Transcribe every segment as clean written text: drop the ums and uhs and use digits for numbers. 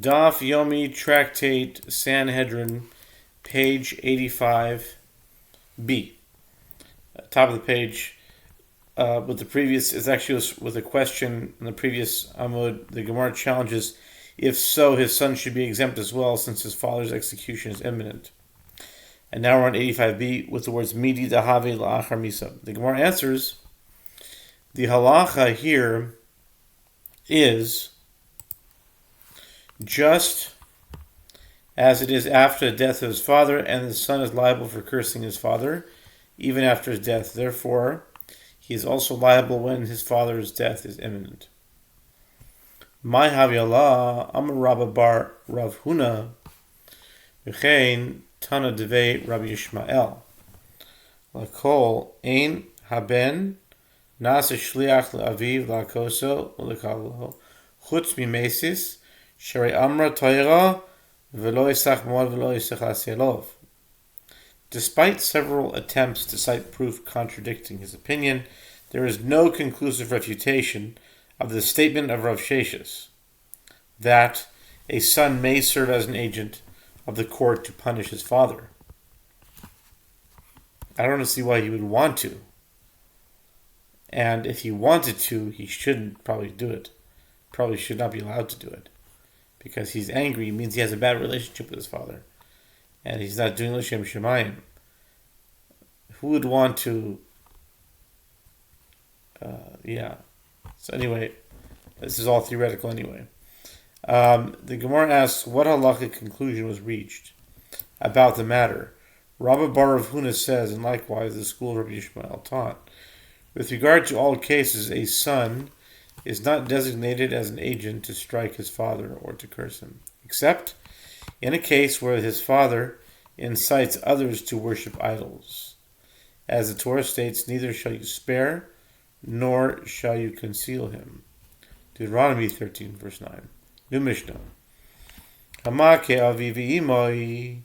Daf Yomi Tractate Sanhedrin, page 85b. Top of the page, with the previous, it's actually with a question in the previous Amud. The Gemara challenges, if so, his son should be exempt as well, since his father's execution is imminent. And now we're on 85b with the words Midi Dahave La'achar Misa. The Gemara answers, the halacha here is just as it is after the death of his father, and the son is liable for cursing his father, even after his death. Therefore, he is also liable when his father's death is imminent. My Havilah, Amar Rabba bar Rav Huna, V'chein Tana Devei Rabbi Yishmael. Lakol ein haben nasa shliach le'aviv la'koso u'lekalo chutz mimesis Shari Amra Toira Velo Yisach Mod Velo Yisach Asielov. Despite several attempts to cite proof contradicting his opinion, there is no conclusive refutation of the statement of Rav Sheshes that a son may serve as an agent of the court to punish his father. I don't see why he would want to. And if he wanted to, he shouldn't probably do it. Probably should not be allowed to do it. Because he's angry, it means he has a bad relationship with his father. And he's not doing L'Shem Shemayim. Who would want to... So anyway, this is all theoretical anyway. The Gemara asks, what halachic conclusion was reached about the matter? Rabba bar Rav Huna says, and likewise the school of Rabbi Yishmael taught, with regard to all cases, a son is not designated as an agent to strike his father or to curse him, except in a case where his father incites others to worship idols. As the Torah states, neither shall you spare, nor shall you conceal him. Deuteronomy 13, verse 9. New Mishnah. Hamake avi v'imoi,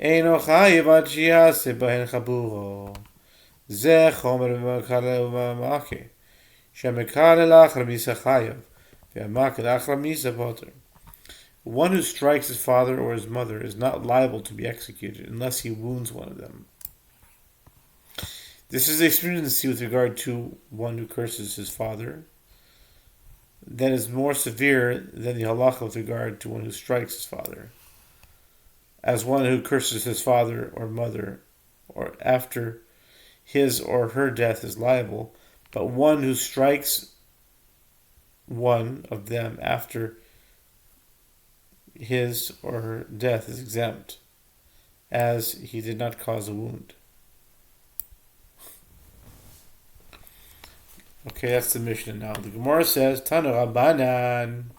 eino chayiv ad shiyase bahen chaburo. Ze chomer v'makale v'mamake. One who strikes his father or his mother is not liable to be executed unless he wounds one of them. This is a stringency with regard to one who curses his father that is more severe than the halacha with regard to one who strikes his father. As one who curses his father or mother or after his or her death is liable, but one who strikes one of them after his or her death is exempt, as he did not cause a wound. Okay, that's the Mishnah now. The Gemara says, Tanu Rabbanan.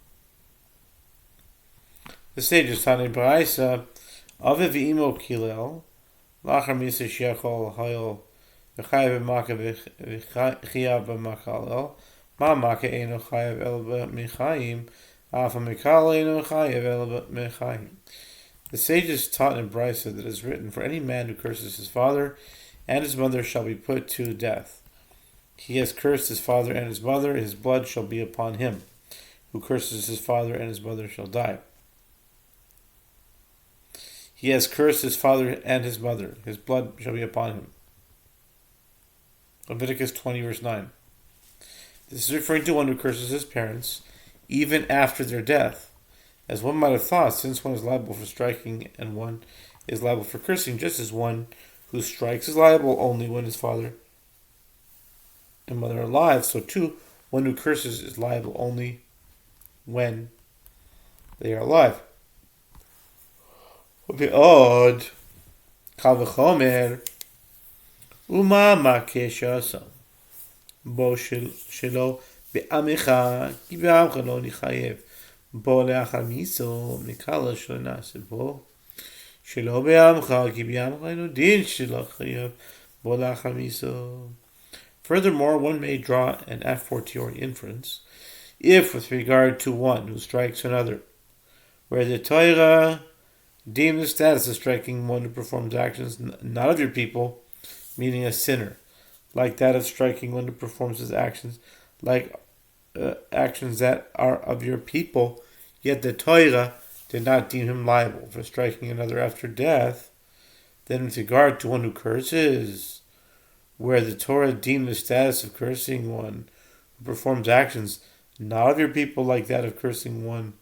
The sages, Tanu Baraisa, Ave v'imo kilel, lachar misa shechol hayol, v'chayev b'maka v'chiyav b'makalel, ma maka eino chayev el b'mechayim, afa mekal eino chayev el b'mechayim. The sages taught in Brisa that it is written, for any man who curses his father and his mother shall be put to death. He has cursed his father and his mother, his blood shall be upon him. Who curses his father and his mother shall die. He has cursed his father and his mother, his blood shall be upon him. Leviticus 20 verse 9. This is referring to one who curses his parents, even after their death. As one might have thought, since one is liable for striking and one is liable for cursing, just as one who strikes is liable only when his father and mother are alive, so too, one who curses is liable only when they are alive. Odd. Kal v'chomer Uma makesha asam bo shelo be'amecha ki be'amcha lo nichayev bo le'achar miso mikala shelo nase bo shelo be'amcha ki be'amcha eno din shelo chayev bo le'achar miso. Furthermore, one may draw an a fortiori inference if, with regard to one who strikes another, where the Torah deems the status of striking one who performs actions not of your people, meaning a sinner, like that of striking one who performs his actions, like actions that are of your people, yet the Torah did not deem him liable for striking another after death, then with regard to one who curses, where the Torah deemed the status of cursing one who performs actions not of your people like that of cursing one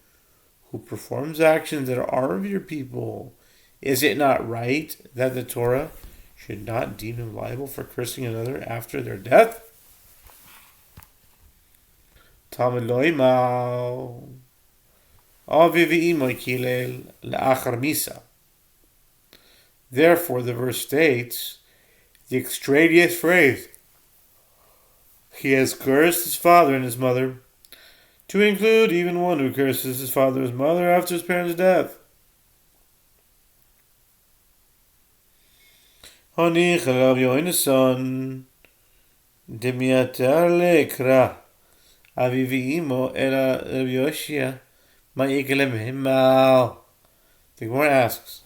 who performs actions that are of your people, is it not right that the Torah should not deem him liable for cursing another after their death? Talmud loimal avi v'imo kilel la'achar misa. Therefore, the verse states the extraneous phrase, he has cursed his father and his mother, to include even one who curses his father and his mother after his parents' death. Honich Rav Yonason demiatar lekra avi v'imo ela Rav Yehoshua ma'yikelem himal. The Gemara asks,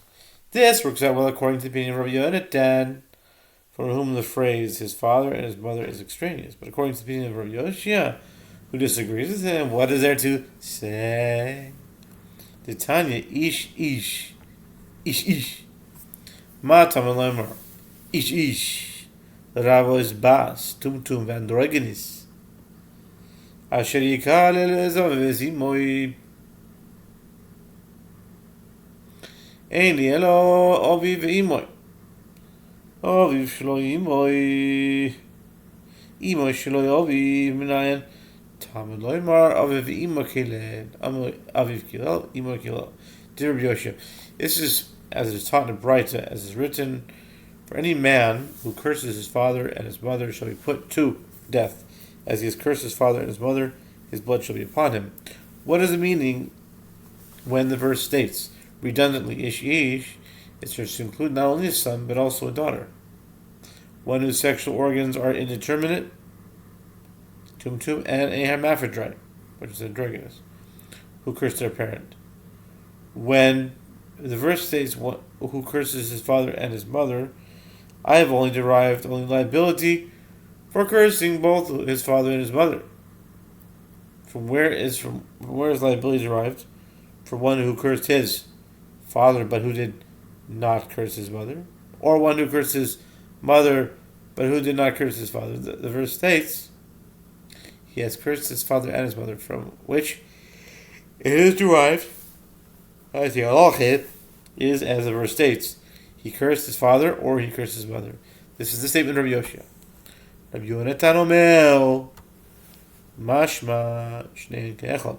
this works out well according to the opinion of Rabbi Yonatan, for whom the phrase his father and his mother is extraneous. But according to the opinion of Rabbi Yehoshua, who disagrees with him, what is there to say? The Tanya ish. Ma tamalamar ish. The Ravo's bas tumtum vandrogenis. Asher yikal elezav vezimoy. Ein li elo avi ve'imoy. Aviv shlo imoy. Imoy shlo aviv minayin. Talmud loymar aviv ve'imo kilel. Aviv kilel, imo kilel. Dear Rabbi Yehoshua, this is as it is taught in the Braita, as is written, for any man who curses his father and his mother shall be put to death. As he has cursed his father and his mother, his blood shall be upon him. What is the meaning when the verse states, redundantly, ish, it should include not only a son, but also a daughter. One whose sexual organs are indeterminate, tumtum, and a hermaphrodite, which is androgynous, who cursed their parent. When the verse states who curses his father and his mother, I have only derived liability for cursing both his father and his mother. From where is liability derived? For one who cursed his father but who did not curse his mother, or one who cursed his mother but who did not curse his father. The verse states he has cursed his father and his mother, from which it is derived, as the halachah is as the verse states, he cursed his father or he cursed his mother. This is the statement of Rabbi Yehoshua. Rabbi Yonatan omer, mashma shnein ke'echad,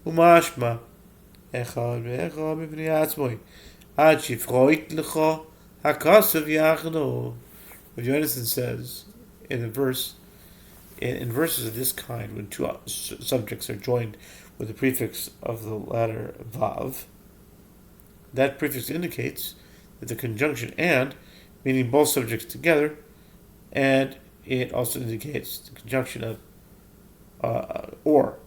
umashma echad ve'echad b'pnei atzmoi, ad shifroit lecha hakasav yachdo. Rabbi Yonatan says in verses of this kind, when two subjects are joined with the prefix of the letter vav, that prefix indicates that the conjunction and, meaning both subjects together, and it also indicates the conjunction of or,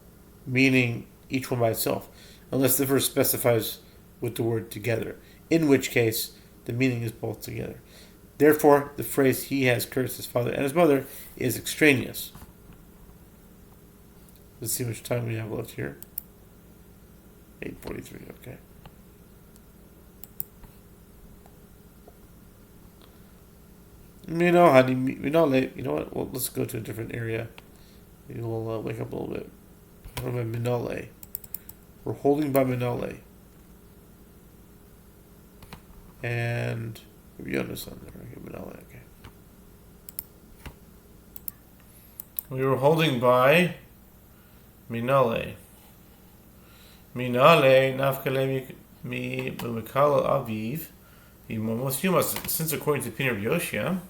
meaning each one by itself, unless the verse specifies with the word together, in which case the meaning is both together. Therefore, the phrase he has cursed his father and his mother is extraneous. Let's see how much time we have left here. 8:43, okay. You know, honey, you know what? Well, let's go to a different area. We'll wake up a little bit. What about Minole? We're holding by Minole. And you understand there. Minole, okay. We were holding by Minole. Minole nafkale mi b'mekala aviv. Since according to the opinion of Yehoshua,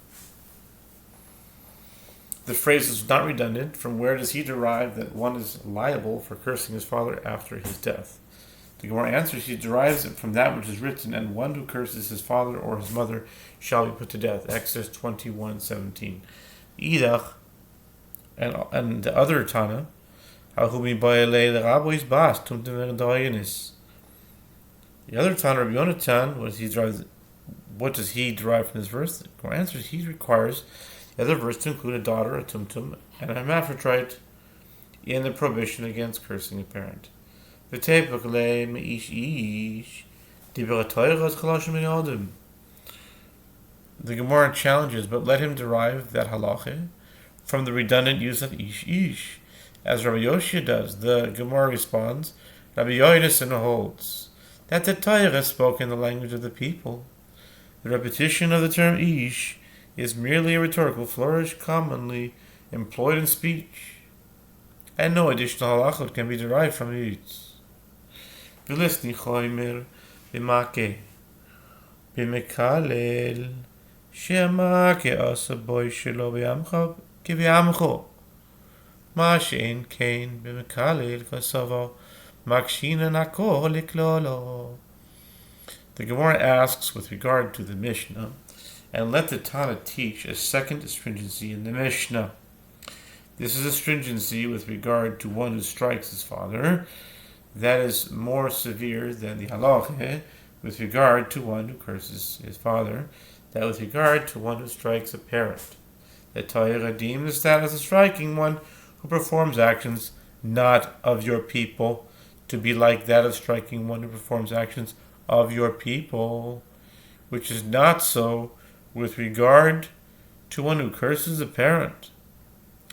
the phrase is not redundant, from where does he derive that one is liable for cursing his father after his death? The Gemara answers, he derives it from that which is written, and one who curses his father or his mother shall be put to death. Exodus 21:17. Idach, and the other Tana, the other Tana, Rabbi Yonatan, what does he derive from this verse? The Gemara answers, he requires the other verse to include a daughter, a tumtum, and a hermaphrodite in the prohibition against cursing a parent. V'tepuk le me'ish ish. Diber ha'toiras chalashim min. The Gemara challenges, but let him derive that halacha from the redundant use of ish. As Rabbi Yehoshua does, the Gemara responds, Rabbi Yochanan holds that the Torah spoke in the language of the people. The repetition of the term ish is merely a rhetorical flourish commonly employed in speech, and no additional halachot can be derived from it. V'lisni choimer b'makeh b'mekalel she'amake asa boy shelo b'yamcha k'v'yamcho ma she'en kein b'mekalel kasava makshina nako liklolo. The Gemara asks with regard to the Mishnah, and let the Tana teach a second stringency in the Mishnah. This is a stringency with regard to one who strikes his father. That is more severe than the halacha with regard to one who curses his father. That with regard to one who strikes a parent. The Torah deemed the status of striking one who performs actions not of your people to be like that of striking one who performs actions of your people, which is not so with regard to one who curses a parent.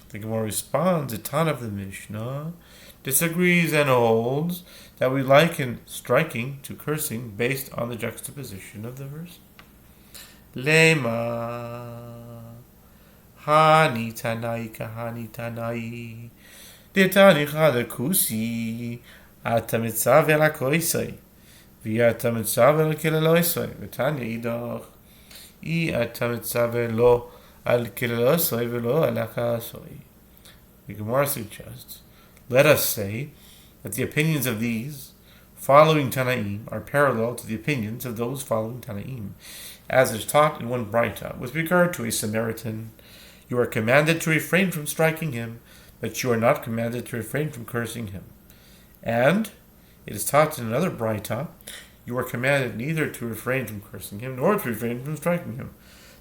The Gemara responds, the Tana of the Mishnah disagrees and holds that we liken striking to cursing based on the juxtaposition of the verse. Lema hani tanai kahani tanai detani chada kusi atamitzav el hakoisai v'atamitzav el kilelosai v'tanya idach atamitzav lo al kilelosai v'lo al hakasai. The Gemara suggests, let us say that the opinions of these following Tanaim are parallel to the opinions of those following Tanaim, as is taught in one Braita. With regard to a Samaritan, you are commanded to refrain from striking him, but you are not commanded to refrain from cursing him. And it is taught in another Braita, you are commanded neither to refrain from cursing him, nor to refrain from striking him.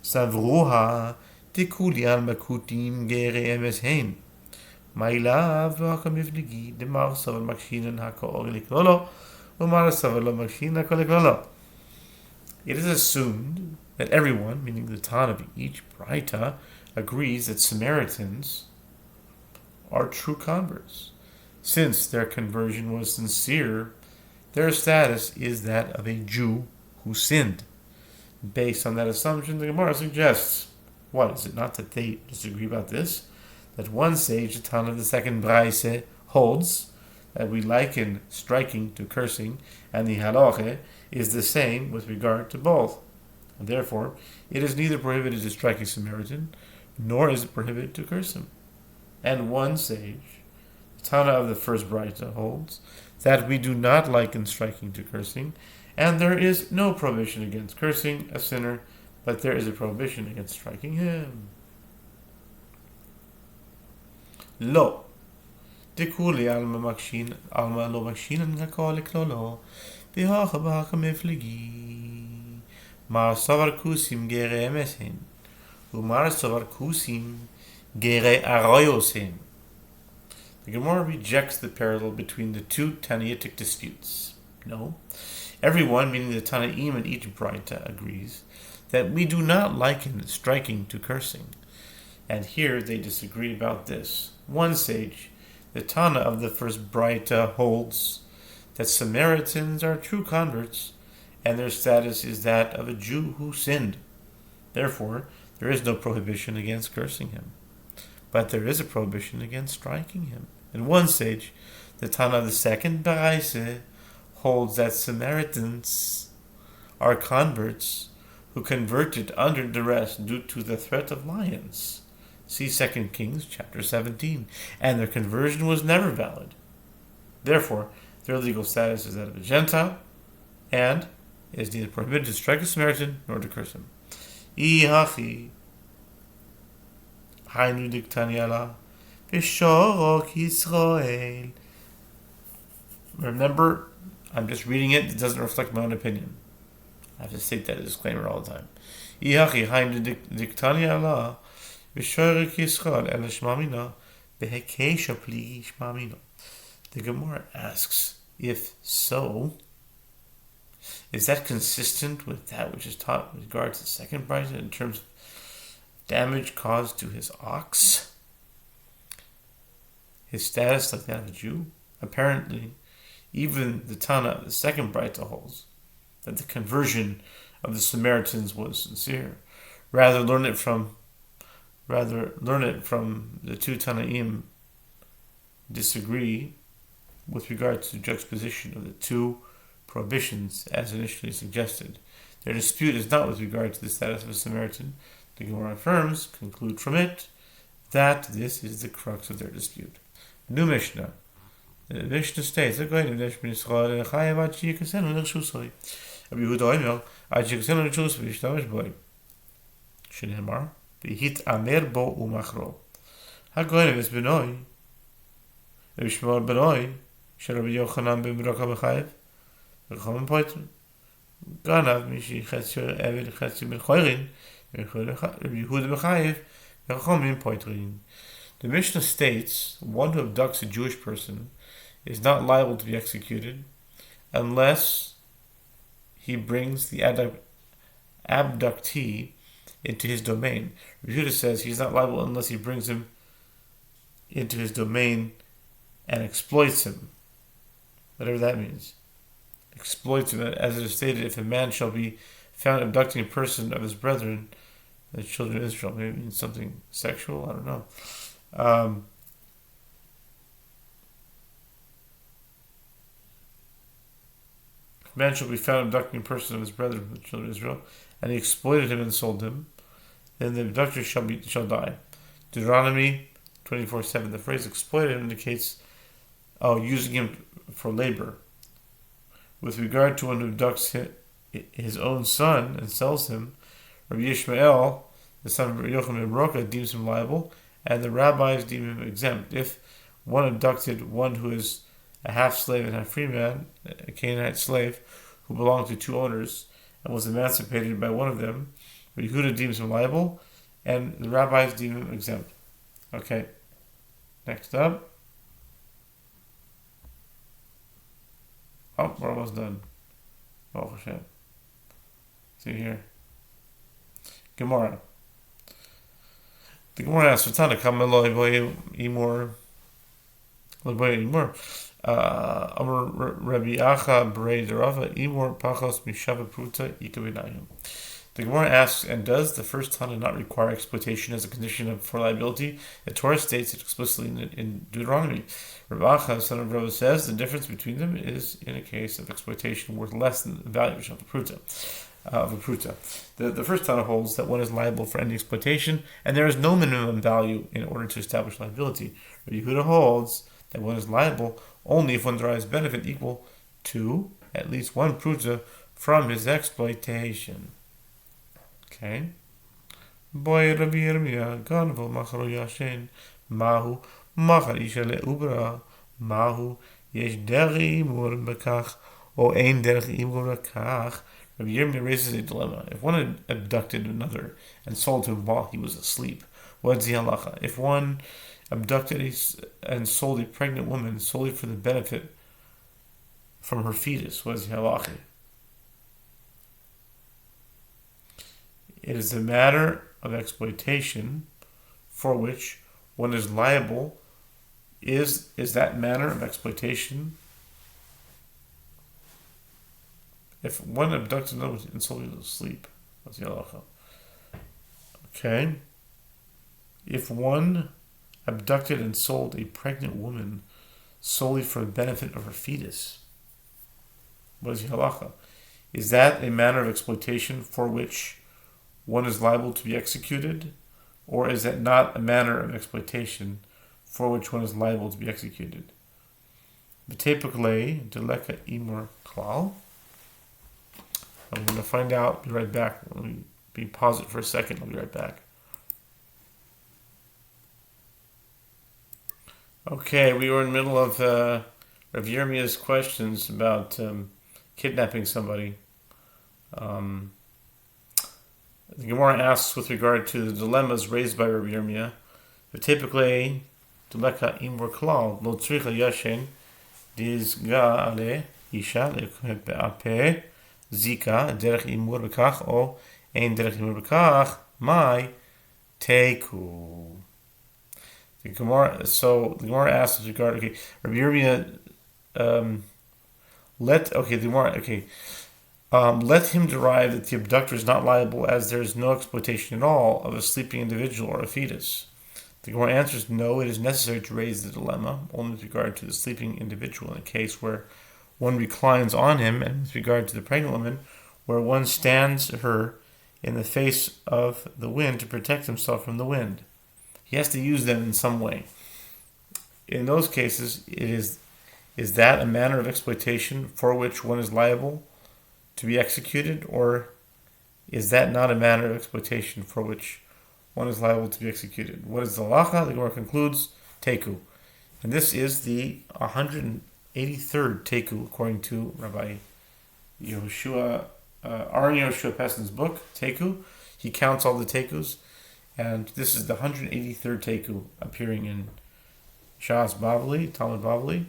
Savruha tikuli al makutim gere emeshein. Mailav v'akamivnigi demar saval makshinan ha'ka'or liklolo u'mar saval lo makshin ha'ka'or liklolo. It is assumed that everyone, meaning the Tana of each Braita, agrees that Samaritans are true converts. Since their conversion was sincere, their status is that of a Jew who sinned. Based on that assumption, the Gemara suggests, what, is it not that they disagree about this? That one sage, the Tana of the second Braise, holds that we liken striking to cursing, and the halacha is the same with regard to both. And therefore, it is neither prohibited to strike a Samaritan, nor is it prohibited to curse him. And one sage, the Tana of the first Braita, holds that we do not liken striking to cursing, and there is no prohibition against cursing a sinner, but there is a prohibition against striking him. Lo. Dikuli alma makshin alma lo makshinan hakol klolo. Bihacha b'haka meflegi. Mar savar kusim gere emeshen. Umar savar kusim gere arroyosen. The Gemara rejects the parallel between the two Tanaitic disputes. No. Everyone, meaning the Tanaim in each Braita, agrees that we do not liken striking to cursing. And here they disagree about this. One sage, the Tana of the first Braita, holds that Samaritans are true converts, and their status is that of a Jew who sinned. Therefore, there is no prohibition against cursing him, but there is a prohibition against striking him. And one sage, the Tana of the second Braise, holds that Samaritans are converts who converted under duress due to the threat of lions. See 2 Kings chapter 17. And their conversion was never valid. Therefore, their legal status is that of a Gentile, and it is neither prohibited to strike a Samaritan nor to curse him. Ihachi Hainu diktaniala Bishorok Yisrael. Remember, I'm just reading it. It doesn't reflect my own opinion. I have to state that disclaimer all the time. Ihachi Hainu diktaniala Bishorok Yisrael El Shmamina Behekesha Pli Shmamina. The Gemara asks, If so, is that consistent with that which is taught with regard to the second brisa in terms of damage caused to his ox? His status like that of a Jew? Apparently, even the Tana of the second brisa holds that the conversion of the Samaritans was sincere. Rather learn it from the two Tanaim disagree with regard to the juxtaposition of the two prohibitions as initially suggested. Their dispute is not with regard to the status of a Samaritan. The Gemara affirms, conclude from it, that this is the crux of their dispute. New Mishnah. The Mishnah states, שנאמר, והתעמר בו ומכרו. הגויים is בנוי, ושמור בנוי, שרבי יוחנן בן ברכה בחייב, וחומן פויטר. גנב מישהי חצי עבד חצי בן חוירין, רבי יהודה בחייב, וחומן פויטרין. The Mishnah states, one who abducts a Jewish person is not liable to be executed unless he brings the abductee into his domain. Yehoshua says he's not liable unless he brings him into his domain and exploits him. Whatever that means. Exploits him. As it is stated, if a man shall be found abducting a person of his brethren, the children of Israel, maybe it means something sexual, I don't know. If a man shall be found abducting a person of his brethren, the children of Israel, and he exploited him and sold him, then the abductor shall die. Deuteronomy 24:7. The phrase exploited him indicates using him for labor. With regard to one who abducts his own son and sells him, Rabbi Yishmael, the son of Yochanan ben Broka, deems him liable, and the rabbis deem him exempt. If one abducted one who is a half-slave and half-free man, a Canaanite slave, who belonged to two owners, and was emancipated by one of them, Yehuda deems him liable, and the rabbis deem him exempt. Okay, next up. Oh, we're almost done. Oh, Hashem. See here. Gemara. The Gemara asks, "V'tana kama lo iboy imor Amar Rabbi Acha Berei Derava Imor Pachos Mishava Pruta Ikabinayim." The Gemara asks, and does the first Tana not require exploitation as a condition for liability? The Torah states it explicitly in Deuteronomy. Rabbi Acha, son of Rava, says the difference between them is in a case of exploitation worth less than the value of a pruta. The first Tana holds that one is liable for any exploitation, and there is no minimum value in order to establish liability. Rabbi Yehuda holds that one is liable only if one derives benefit equal to at least one pruta from his exploitation. Okay. Boy Rabbi Yirmiyah, Ganvo Macharo Yashin, Mahu, Machar Isha Le'ubra, Mahu, Yesh Deri Imur Bekach, O Ein Derech Imur Bekach. Rabbi Yirmiyah raises a dilemma. If one had abducted another and sold him while he was asleep, what's the halacha? If one abducted and sold a pregnant woman solely for the benefit from her fetus, what is the halacha? It is a matter of exploitation for which one is liable. Is that manner of exploitation? If one abducted another and sold him to sleep, what's the halacha? Okay. If one abducted and sold a pregnant woman solely for the benefit of her fetus, what is the halacha? Is that a manner of exploitation for which one is liable to be executed, or is that not a manner of exploitation for which one is liable to be executed? V'tepukle deleka imor klal. I'm going to find out. Be right back. Let me pause it for a second. I'll be right back. Okay, we were in the middle of Rav Yirmiyah's questions about kidnapping somebody. The Gemara asks with regard to the dilemmas raised by Rabbi Yirmiyah. Typically, deleka imor klal lo tzricha yashin דזגה עלי אישה לפה זיקה דרך אימור בכך או אין דרך אימור בכך my teku. The Gemara asks with regard. Okay, Rabbi Yirmiyah, let him derive that the abductor is not liable as there is no exploitation at all of a sleeping individual or a fetus. The Gemara answers, no, it is necessary to raise the dilemma only with regard to the sleeping individual in a case where one reclines on him, and with regard to the pregnant woman, where one stands her in the face of the wind to protect himself from the wind. He has to use them in some way. In those cases, is that a manner of exploitation for which one is liable to be executed, or is that not a manner of exploitation for which one is liable to be executed? What is the halacha? The Gemara concludes, teku. And this is the 183rd teku, according to Rabbi Yehoshua, Aaron Yehoshua Pessin's book, teku. He counts all the tekus. And this is the 183rd teku appearing in Shas Bavli, Talmud Bavli.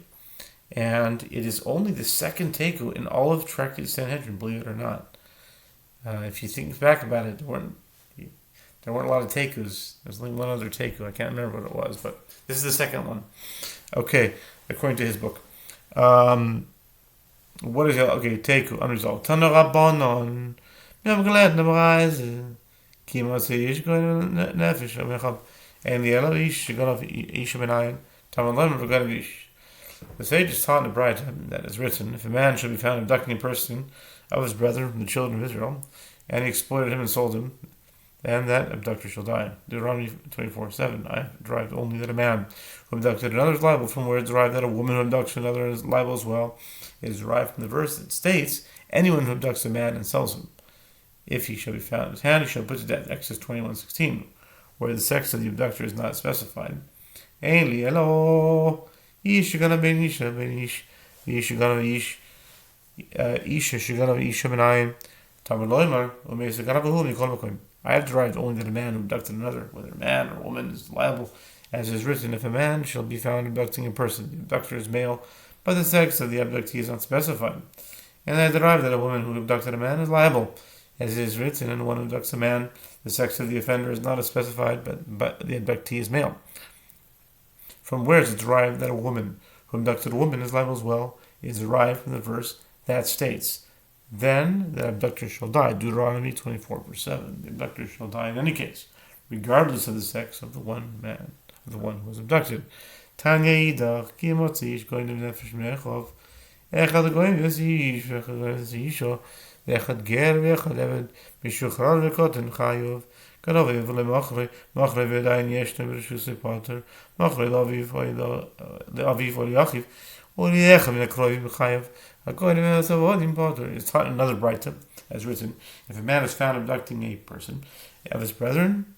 And it is only the second teku in all of Tractate Sanhedrin, believe it or not. If you think back about it, there weren't a lot of tekus. There's only one other teku. I can't remember what it was, but this is the second one. Okay, according to his book. What is it? Okay, teku, unresolved. Tana Rabbanon. I'm glad to rise. The sages taught in the Bride that is written, if a man shall be found abducting a person of his brethren from the children of Israel, and he exploited him and sold him, then that abductor shall die. Deuteronomy 24:7. I have derived only that a man who abducted another is liable, from where it is derived that a woman who abducts another is liable as well. It is derived from the verse that states, anyone who abducts a man and sells him, if he shall be found in his hand, he shall put to death. Exodus 21:16, where the sex of the abductor is not specified. I have derived only that a man who abducted another, whether a man or a woman, is liable, as is written, if a man shall be found abducting a person, the abductor is male, but the sex of the abductee is not specified. And I derive that a woman who abducted a man is liable, as it is written, and one who abducts a man, the sex of the offender is not specified, but the abductee is male. From where is it derived that a woman who abducted a woman is liable as well? It is derived from the verse that states, then the abductor shall die. Deuteronomy 24:7. The abductor shall die in any case, regardless of the sex of the one who was abducted. Tanya Yidach, Ki Motzish, going to Nefesh Mechov, Echad Goyim Vesish, Vechad Vechad Ger, Vechad Eved, Mishuchrar Vekoten Chayov, Kanoviv Lemachre, Machre Vedain Yeshtem Rishus Pater, Machre Laviv Yachiv, Uriechem Nekroiv Chayev, according to Savodim Pater. It's taught in another Braita, as written, if a man is found abducting a person of his brethren,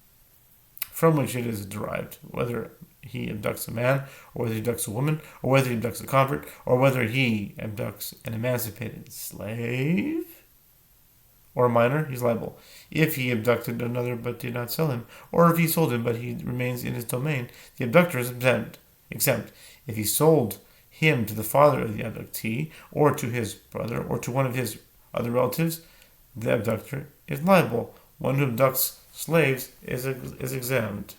from which it is derived, whether he abducts a man, or whether he abducts a woman, or whether he abducts a convert, or whether he abducts an emancipated slave or a minor, he's liable. If he abducted another but did not sell him, or if he sold him but he remains in his domain, the abductor is exempt. If he sold him to the father of the abductee, or to his brother, or to one of his other relatives, the abductor is liable. One who abducts slaves is exempt.